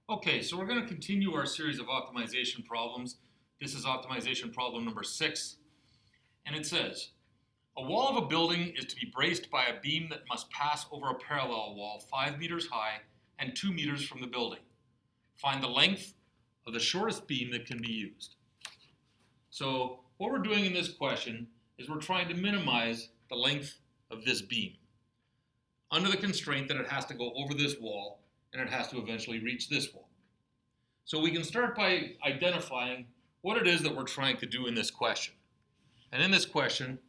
Okay, so we're going to continue our series of optimization problems. This is optimization problem number 6, and it says, a wall of a building is to be braced by a beam that must pass over a parallel wall 5 meters high and 2 meters from the building. Find the length of the shortest beam that can be used. So what we're doing in this question is we're trying to minimize the length of this beam under the constraint that it has to go over this wall and it has to eventually reach this wall. So we can start by identifying what it is that we're trying to do in this question. And in this question,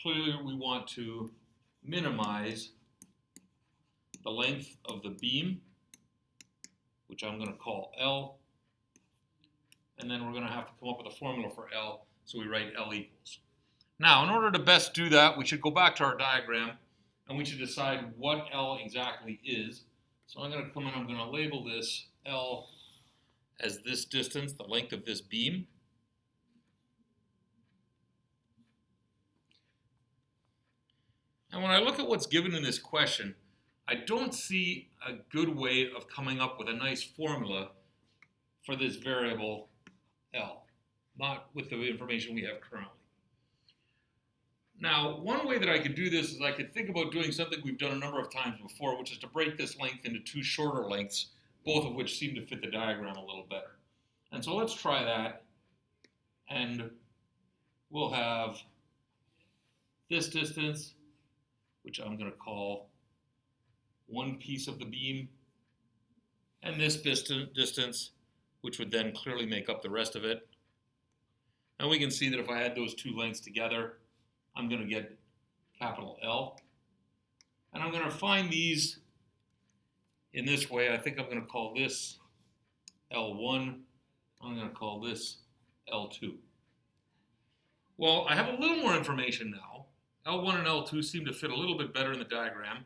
clearly we want to minimize the length of the beam, which I'm going to call L, and then we're going to have to come up with a formula for L, so we write L equals. Now, in order to best do that, we should go back to our diagram, and we should decide what L exactly is. So I'm going to come in, I'm going to label this L as this distance, the length of this beam. And when I look at what's given in this question, I don't see a good way of coming up with a nice formula for this variable L, not with the information we have currently. Now, one way that I could do this is I could think about doing something we've done a number of times before, which is to break this length into two shorter lengths, both of which seem to fit the diagram a little better. And so let's try that, and we'll have this distance, which I'm going to call one piece of the beam, and this distance, which would then clearly make up the rest of it. And we can see that if I add those two lengths together, I'm going to get capital L. And I'm going to find these in this way. I think I'm going to call this L1. I'm going to call this L2. Well, I have a little more information now. L1 and L2 seem to fit a little bit better in the diagram.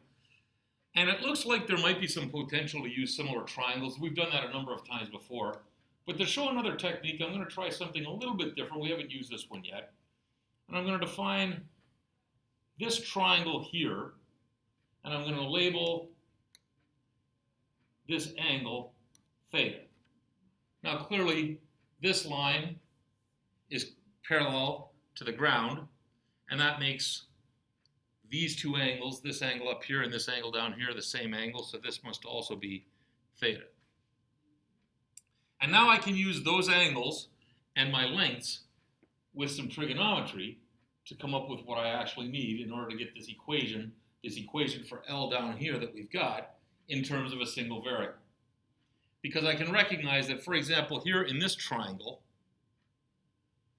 And it looks like there might be some potential to use similar triangles. We've done that a number of times before. But to show another technique, I'm going to try something a little bit different. We haven't used this one yet. And I'm going to define this triangle here, and I'm going to label this angle theta. Now clearly, this line is parallel to the ground, and that makes these two angles, this angle up here and this angle down here, the same angle, so this must also be theta. And now I can use those angles and my lengths with some trigonometry to come up with what I actually need in order to get this equation for L down here that we've got in terms of a single variable. Because I can recognize that, for example, here in this triangle,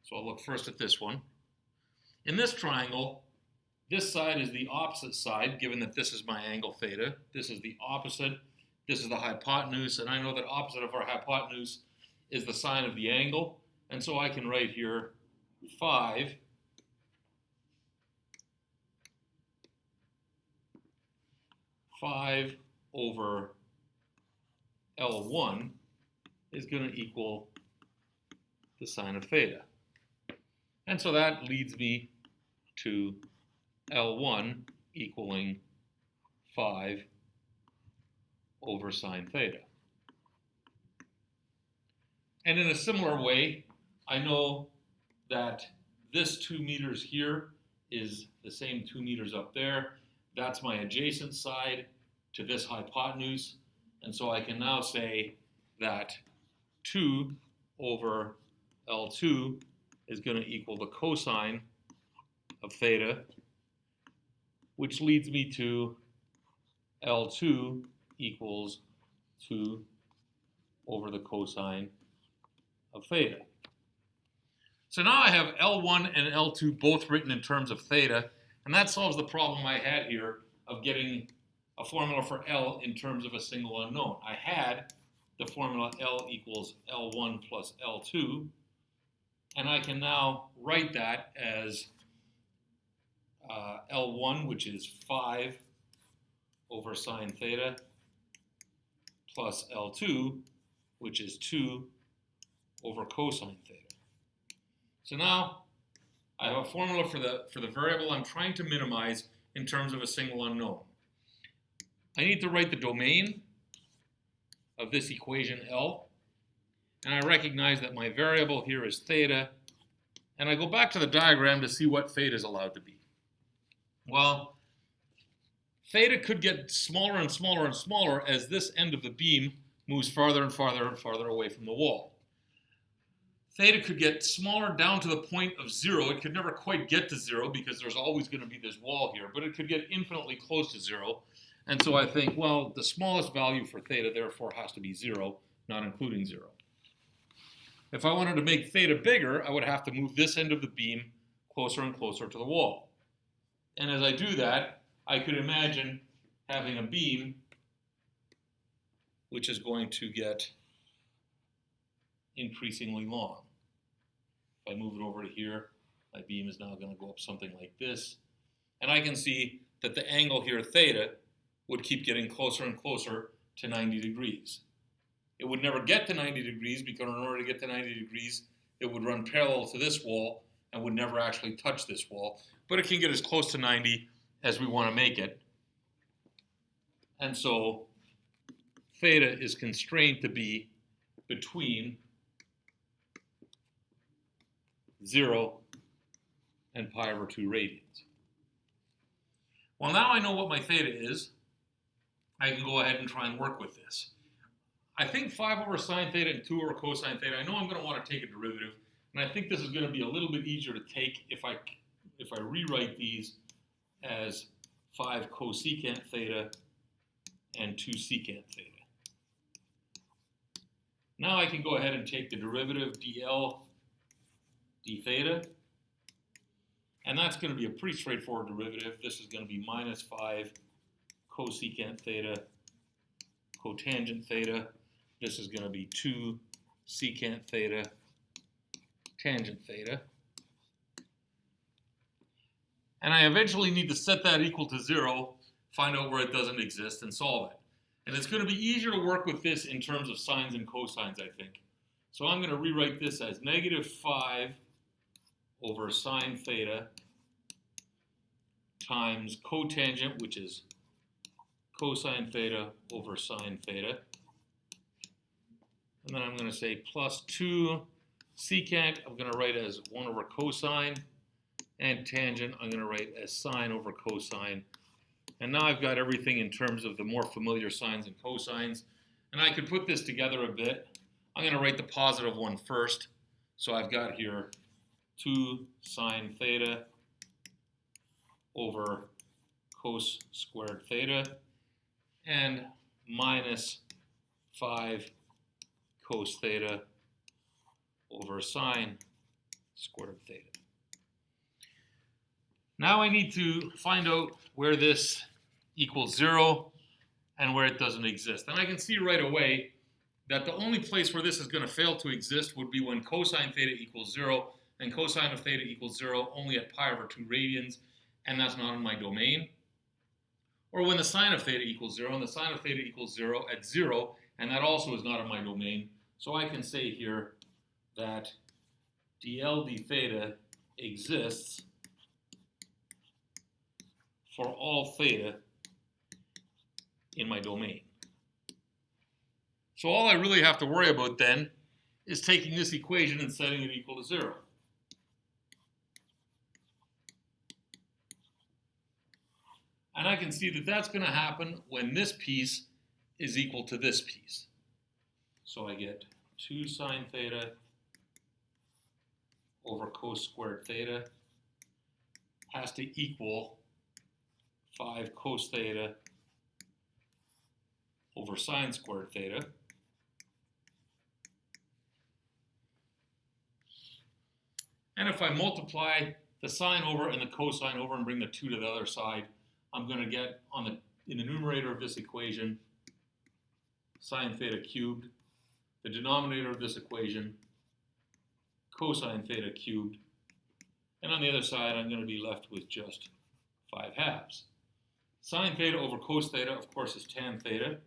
so I'll look first at this one. In this triangle, this side is the opposite side, given that this is my angle theta. This is the opposite. This is the hypotenuse, and I know that opposite of our hypotenuse is the sine of the angle. And so I can write here 5 over L1 is going to equal the sine of theta. And so that leads me to L1 equaling 5 over sine theta. And in a similar way, I know that this 2 meters here is the same 2 meters up there. That's my adjacent side to this hypotenuse. And so I can now say that 2 over L2 is going to equal the cosine of theta, which leads me to L2 equals 2 over the cosine of theta. So now I have L1 and L2 both written in terms of theta, and that solves the problem I had here of getting a formula for L in terms of a single unknown. I had the formula L equals L1 plus L2, and I can now write that as L1, which is 5 over sine theta, plus L2, which is 2 over cosine theta. So now I have a formula for the variable I'm trying to minimize in terms of a single unknown. I need to write the domain of this equation L. And I recognize that my variable here is theta. And I go back to the diagram to see what theta is allowed to be. Well, theta could get smaller and smaller and smaller as this end of the beam moves farther and farther and farther away from the wall. Theta could get smaller down to the point of 0. It could never quite get to 0 because there's always going to be this wall here, but it could get infinitely close to 0. And so I think, well, the smallest value for theta therefore has to be 0, not including 0. If I wanted to make theta bigger, I would have to move this end of the beam closer and closer to the wall. And as I do that, I could imagine having a beam which is going to get increasingly long. If I move it over to here, my beam is now going to go up something like this. And I can see that the angle here, theta, would keep getting closer and closer to 90 degrees. It would never get to 90 degrees because in order to get to 90 degrees, it would run parallel to this wall and would never actually touch this wall. But it can get as close to 90 as we want to make it. And so theta is constrained to be between 0 and pi over 2 radians. Well, now I know what my theta is. I can go ahead and try and work with this. I think 5 over sine theta and 2 over cosine theta, I know I'm going to want to take a derivative, and I think this is going to be a little bit easier to take if I rewrite these as 5 cosecant theta and 2 secant theta. Now I can go ahead and take the derivative dl d theta, and that's going to be a pretty straightforward derivative. This is going to be minus 5 cosecant theta cotangent theta. This is going to be 2 secant theta tangent theta. And I eventually need to set that equal to 0, find out where it doesn't exist, and solve it. And it's going to be easier to work with this in terms of sines and cosines, I think. So I'm going to rewrite this as negative 5 over sine theta times cotangent, which is cosine theta over sine theta. And then I'm going to say plus 2 secant, I'm going to write as 1 over cosine. And tangent, I'm going to write as sine over cosine. And now I've got everything in terms of the more familiar sines and cosines. And I could put this together a bit. I'm going to write the positive one first. So I've got here 2 sine theta over cos squared theta and minus 5 cos theta over sine squared theta. Now I need to find out where this equals 0 and where it doesn't exist. And I can see right away that the only place where this is going to fail to exist would be when cosine theta equals 0 and cosine of theta equals 0 only at pi over 2 radians, and that's not in my domain. Or when the sine of theta equals 0 and the sine of theta equals 0 at 0, and that also is not in my domain. So I can say here that dl d theta exists for all theta in my domain. So all I really have to worry about then is taking this equation and setting it equal to 0. And I can see that that's going to happen when this piece is equal to this piece. So I get 2 sine theta over cos squared theta has to equal 5 cos theta over sine squared theta. And if I multiply the sine over and the cosine over and bring the 2 to the other side, I'm going to get in the numerator of this equation sine theta cubed, the denominator of this equation cosine theta cubed, and on the other side I'm going to be left with just 5 halves. Sine theta over cos theta, of course, is tan theta.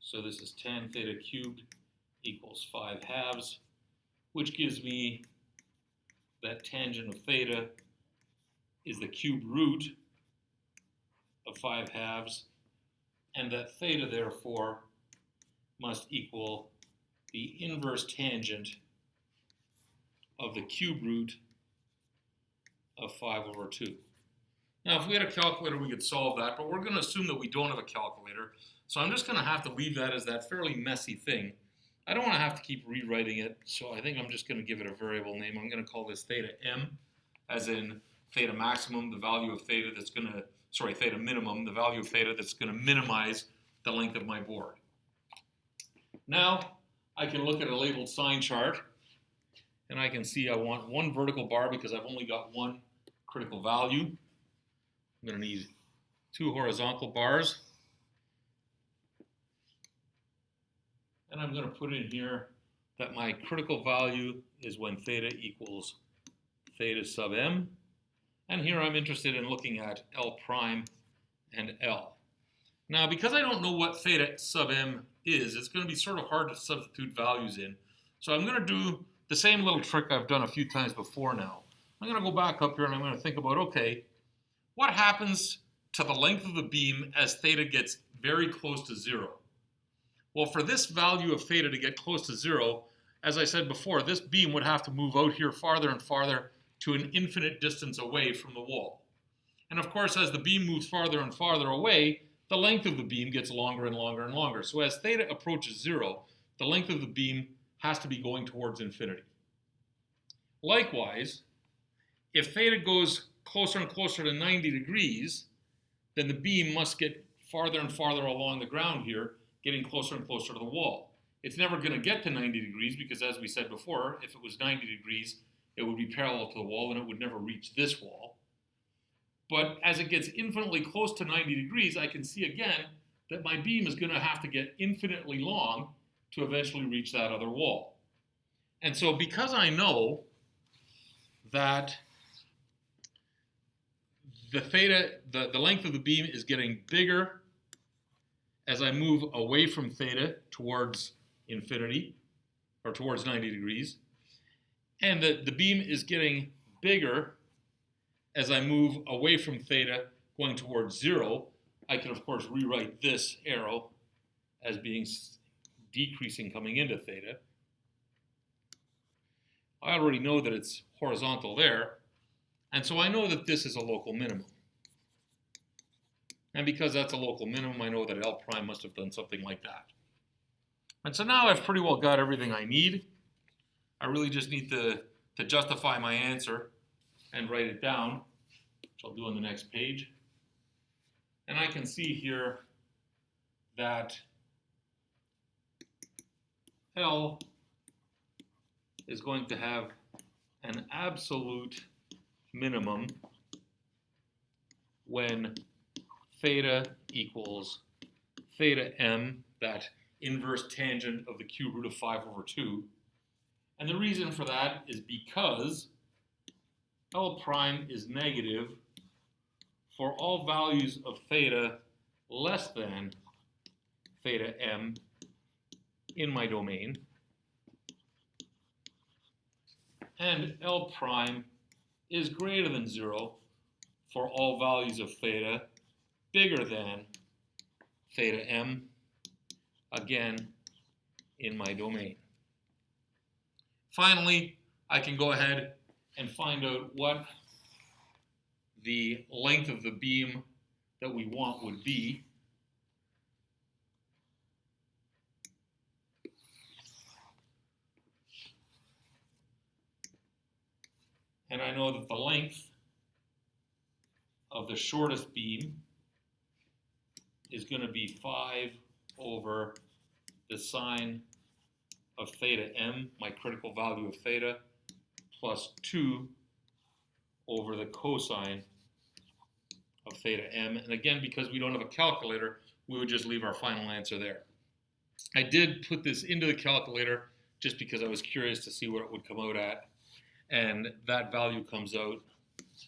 So this is tan theta cubed equals 5 halves, which gives me that tangent of theta is the cube root of 5 halves, and that theta, therefore, must equal the inverse tangent of the cube root of 5 over 2. Now, if we had a calculator, we could solve that, but we're going to assume that we don't have a calculator. So I'm just going to have to leave that as that fairly messy thing. I don't want to have to keep rewriting it, so I think I'm just going to give it a variable name. I'm going to call this theta m, as in theta maximum, the value of theta that's going to, sorry, theta minimum, the value of theta that's going to minimize the length of my board. Now, I can look at a labeled sign chart, and I can see I want one vertical bar because I've only got one critical value. I'm going to need 2 horizontal bars. And I'm going to put in here that my critical value is when theta equals theta sub m. And here I'm interested in looking at L prime and L. Now, because I don't know what theta sub m is, it's going to be sort of hard to substitute values in. So I'm going to do the same little trick I've done a few times before now. I'm going to go back up here and I'm going to think about, okay, what happens to the length of the beam as theta gets very close to 0? Well, for this value of theta to get close to 0, as I said before, this beam would have to move out here farther and farther to an infinite distance away from the wall. And of course, as the beam moves farther and farther away, the length of the beam gets longer and longer and longer. So as theta approaches 0, the length of the beam has to be going towards infinity. Likewise, if theta goes closer and closer to 90 degrees, then the beam must get farther and farther along the ground here, getting closer and closer to the wall. It's never going to get to 90 degrees because, as we said before, if it was 90 degrees, it would be parallel to the wall and it would never reach this wall. But as it gets infinitely close to 90 degrees, I can see again that my beam is going to have to get infinitely long to eventually reach that other wall. And so because I know that the length of the beam is getting bigger as I move away from theta towards infinity, or towards 90 degrees, and the beam is getting bigger as I move away from theta going towards 0, I can of course rewrite this arrow as being decreasing coming into theta. I already know that it's horizontal there, and so I know that this is a local minimum. And because that's a local minimum, I know that L prime must have done something like that. And so now I've pretty well got everything I need. I really just need to justify my answer and write it down, which I'll do on the next page. And I can see here that L is going to have an absolute minimum when theta equals theta m, that inverse tangent of the cube root of 5 over 2. And the reason for that is because L prime is negative for all values of theta less than theta m in my domain, and L prime is greater than 0 for all values of theta bigger than theta m, again, in my domain. Finally, I can go ahead and find out what the length of the beam that we want would be. And I know that the length of the shortest beam is going to be 5 over the sine of theta m, my critical value of theta, plus 2 over the cosine of theta m. And again, because we don't have a calculator, we would just leave our final answer there. I did put this into the calculator just because I was curious to see what it would come out at. And that value comes out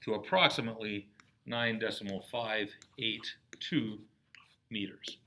to approximately 9.582 meters.